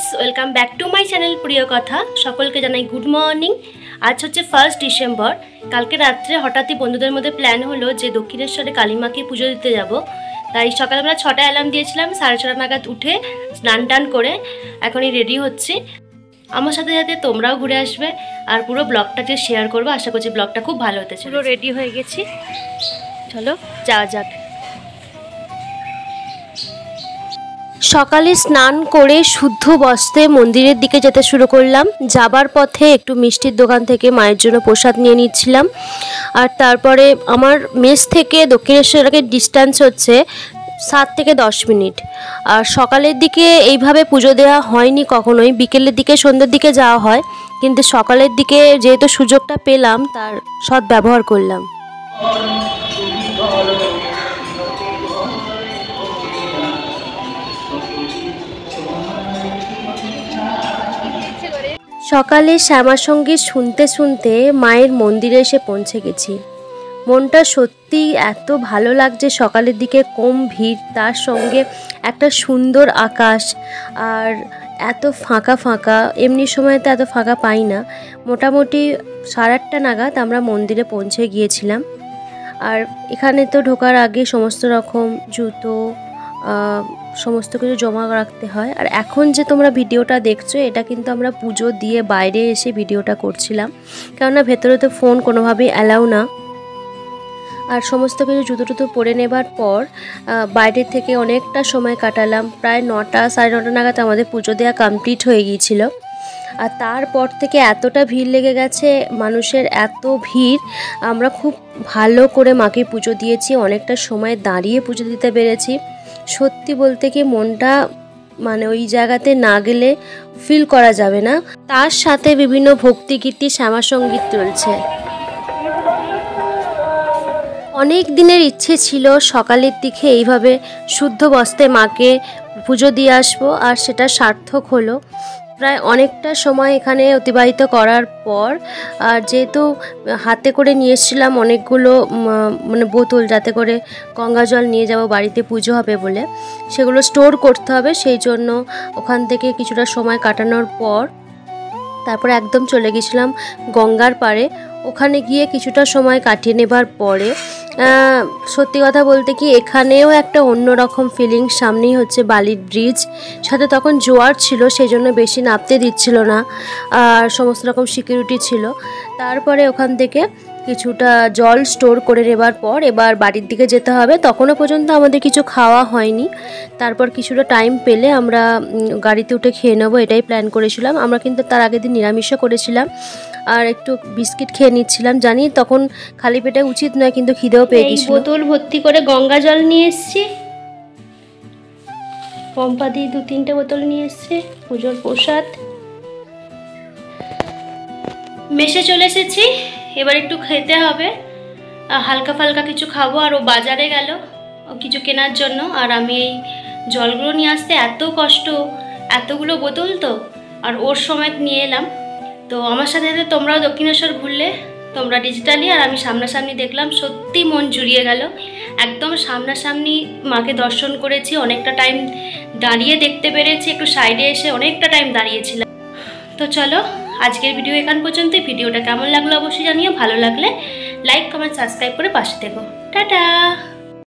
Friends welcome back to my channel प्रिय कथा सकल के जानाई गुड मर्निंग। आज हे 1 डिसेम्बर। कल के रात्रे हठात् ही बंधुदेर मध्य प्लान हलो जे दक्षिणेश्वरे काली मा के पुजो दिते जाबो। ताई सकालबेला 6टाय अलार्म दिएछिलाम, 6:30 नागाद उठे स्नान टान करे एखोनी रेडी होच्छी। आमार साथे साथे तोमराओ घुरे आसबे और पुरो ब्लगटा जे शेयर करबो। आशा करछि ब्लगटा खूब भालो होते चलेছে। पुरो रेडी हये गेছি, चलो যাওয়া যাক। सकाले स्नान करे शुद्ध बस्त्रे मंदिरेर दिके जेते शुरू करलाम। जाबार पथे एकटू मिष्टिर दोकान थेके मायेर जोन्नो प्रसाद निये निच्छिलाम। और तारपरे आमार मेस थेके दक्षिणेश्वरेर डिस्टेंस होच्छे 7 থেকে 10 मिनट। और सकालेर दिके एइभाবে पुजो देওয়া হয়নি कखনোই, बिकेलेर दिके सन्ध्येर दिके जाওয়া হয়, किन्तु सकालेर दिके जेहेतु सुयोगटा पेलाम तार सद् व्यवहार करलाम। सकाले श्यामा संगीत शुनते शुनते मायेर मंदिरे एसे पौंछे गेছি। मनटा सत्यि एत भालो लागছে। सकालेर दिके कम ভিড়, तार संगे একটা सुंदर आकाश और एत फाँका फाँका। एमনি समय तो एत फाँका पाई ना। मोटामुटी 8:30 नागाद आमरा मंदिरे पौंछे गिয়েছিলাম। और एखाने तो ढोकार आगे समस्त रकम जूतो समस्त किछु जमा राखते हैं। और एखन जे तोमरा भिडियोटा देखछो एटा किन्तु आमरा पुजो दिए बाइरे एसे भिडियोटा करछिलाम, कारणा भेतरे तो फोन कोनोभावेई अलाउ ना। और समस्त किछु जूतो टुतो परे नेবার पर बाइरे थेके अनेकटा समय काटालाम। प्राय 9टा 9:30 नागाद आमादेर पुजो देওয়া कमप्लीट हये गिয়েछिलो। और तारपर थेके एतटा ভিড় लेगे गेছে, मानुषेर एत ভিড়। आमरा खूब भालो करे माके पुजो दिয়েছি, अनेकटा समय दाঁড়িয়ে पुजो दिते पेरेছি। सत्यि बोलते कि मनटा माने ओई जायगाते ना गेले फिल करा जाबे ना। तार साथे विभिन्न भक्तिगीति श्यामा संगीत चलছে। अनेक दिनेर इच्छे छिलो सकालेर दिके एइभाবে शुद्ध बस्त्रे माके पुजो दिए आसबो, और सेटा सार्थक हलो। प्राय अनेकटा समय एखाने अतिबाहित करार पर और जेहेतु हाथे करे निये एसेछिलाम अनेकगुलो माने बोतल, जाते करे गंगा जल निये जाबो बाड़ीते पुजो होबे बोले, सेगुलो स्टोर करते होबे। सेई जोन्नो ओखान थेके किछुटा समय काटानोर पर तारपर एकदम चले गेছিলাম गंगार पारे। ओखाने गिये किछुटा समय काटिয়ে नेবার পরে सत्यि कथा बोलते कि एखानेও একটা অন্যরকম ফিলিংস। সামনেই হচ্ছে বালির ব্রিজ, সাথে তখন জোয়ার ছিল, সেজন্য বেশি নামতে দিচ্ছিল না আর সমস্ত রকম সিকিউরিটি ছিল। তারপরে ওখান থেকে কিছুটা জল স্টোর করে নেবার পর এবার বাড়ির দিকে যেতে হবে। তখনও পর্যন্ত আমাদের কিছু খাওয়া হয়নি। তারপর কিছুটা টাইম পেলে আমরা গাড়িতে উঠে খেয়ে নেবো, এটাই প্ল্যান করেছিলাম। আমরা কিন্তু তার আগের দিন নিরামিষও করেছিলাম আর একটু বিস্কিট খেয়ে নিচ্ছিলাম। জানি তখন খালি পেটে উচিত নয়, কিন্তু খিদেও পেয়ে গেছিল। বোতল ভর্তি করে গঙ্গা জল নিয়ে এসেছি। পম্পা দি 2-3টে বোতল নিয়ে এসেছে পুজোর প্রসাদ। মেসে চলে এসেছি, এবার একটু খেতে হবে। হালকা ফালকা কিছু খাবো। আর ও বাজারে গেল কিছু কেনার জন্য, আর আমি এই জলগুলো নিয়ে আসতে এত কষ্ট, এতগুলো বোতল তো, আর ওর সময় নিয়ে এলাম। তো আমার সাথে সাথে তোমরাও দক্ষিণেশ্বর ঘুরলে, তোমরা ডিজিটালি আর আমি সামনাসামনি দেখলাম। সত্যি মন জুড়িয়ে গেল। একদম সামনাসামনি মাকে দর্শন করেছি, অনেকটা টাইম দাঁড়িয়ে দেখতে পেরেছি। একটু সাইডে এসে অনেকটা টাইম দাঁড়িয়েছিলাম। তো চলো আজকের ভিডিও এখান পর্যন্তই। ভিডিওটা কেমন লাগলো অবশ্যই জানিও। ভালো লাগলে লাইক কমেন্ট সাবস্ক্রাইব করে পাশে থেকো। টাটা।